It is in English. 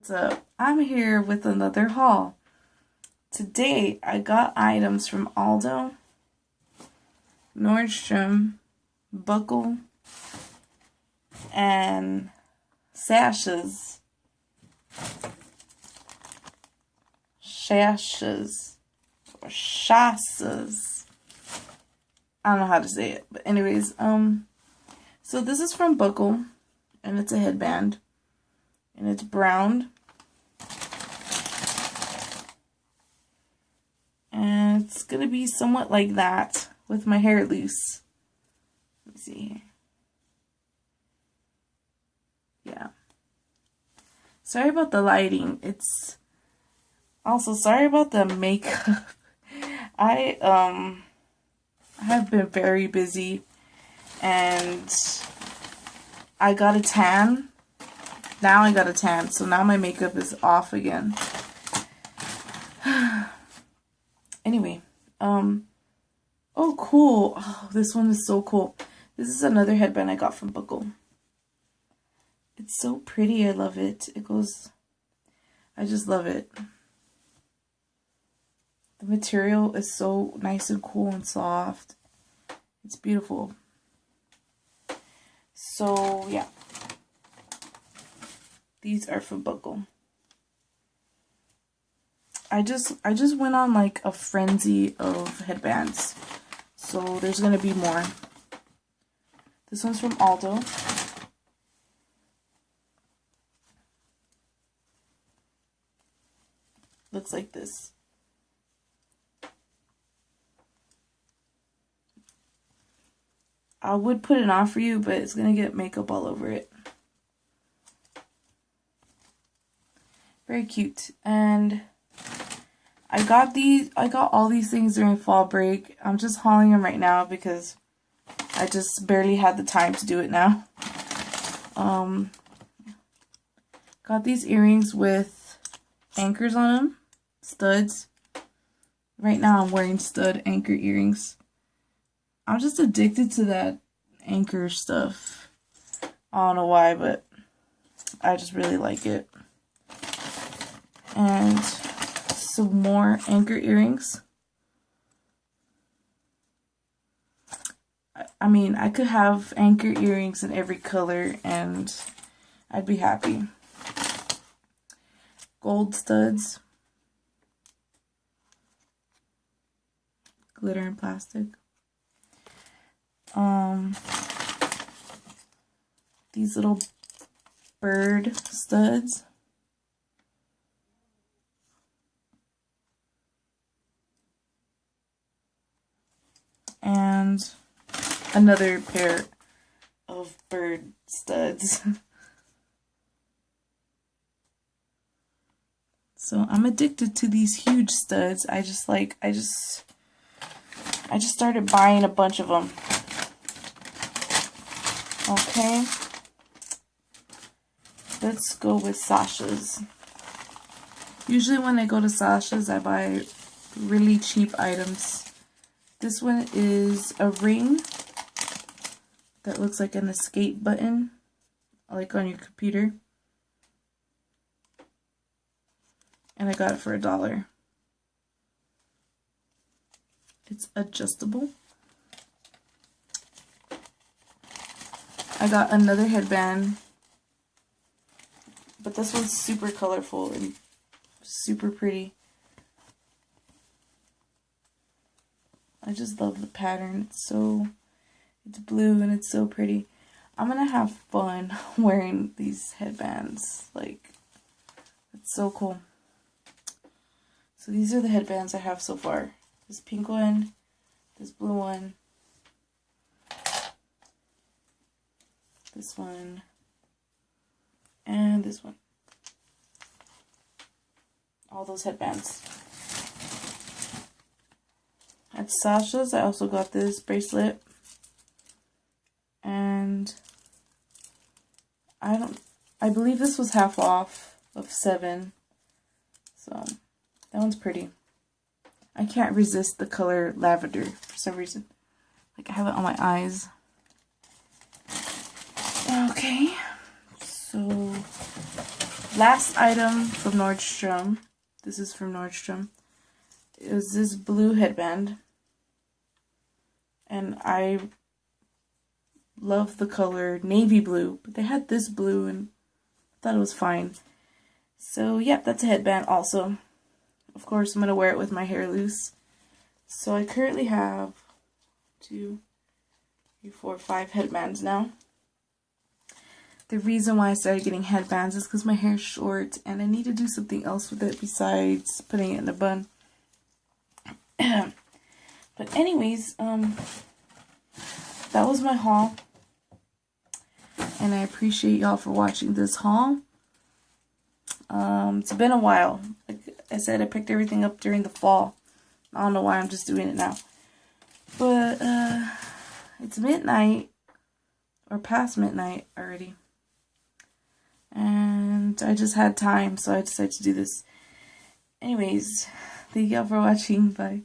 So I'm here with another haul. Today I got items from Aldo, Nordstrom, Buckle, and sashes. Or shasses. I don't know how to say it, but anyways, so this is from Buckle, and it's a headband, and it's brown, and it's gonna be somewhat like that with my hair loose. Let me see here. Yeah. Sorry about the lighting. It's also sorry about the makeup. I have been very busy, and I got a tan. Now I got a tan, so now my makeup is off again. Anyway, oh cool. Oh, this one is so cool. This is another headband I got from Buckle. It's so pretty. I love it. It goes, I just love it. The material is so nice and cool and soft. It's beautiful. So, yeah. These are from Buckle. I just went on like a frenzy of headbands. So, there's going to be more. This one's from Aldo. Looks like this. I would put it on for you, but it's going to get makeup all over it. Very cute. And I got all these things during fall break. I'm just hauling them right now because I just barely had the time to do it now. Got these earrings with anchors on them. Studs. Right now I'm wearing stud anchor earrings. I'm just addicted to that anchor stuff. I don't know why, but I just really like it. And some more anchor earrings. I mean, I could have anchor earrings in every color and I'd be happy. Gold studs. Glitter and plastic. These little bird studs. And another pair of bird studs. So I'm addicted to these huge studs. I just started buying a bunch of them. Okay. Let's go with sashes. Usually when I go to sashes, I buy really cheap items. This one is a ring that looks like an escape button, like on your computer. And I got it for $1. It's adjustable. I got another headband, but this one's super colorful and super pretty. I just love the pattern. It's blue and it's so pretty. I'm gonna have fun wearing these headbands. Like, it's so cool. So these are the headbands I have so far. This pink one, this blue one, this one, and this one. All those headbands. At Sasha's, I also got this bracelet. And I believe this was half off of $7. So that one's pretty. I can't resist the color lavender for some reason. Like, I have it on my eyes. Okay. So last item from Nordstrom. This is from Nordstrom. It was this blue headband. And I love the color navy blue. But they had this blue and I thought it was fine. So, yep, that's a headband also. Of course, I'm going to wear it with my hair loose. So I currently have 2, 3, 4, 5 headbands now. The reason why I started getting headbands is because my hair is short and I need to do something else with it besides putting it in a bun. But anyways, that was my haul. And I appreciate y'all for watching this haul. It's been a while. Like I said, I picked everything up during the fall. I don't know why I'm just doing it now. But, it's midnight. Or past midnight already. And I just had time, so I decided to do this. Anyways, thank y'all for watching. Bye.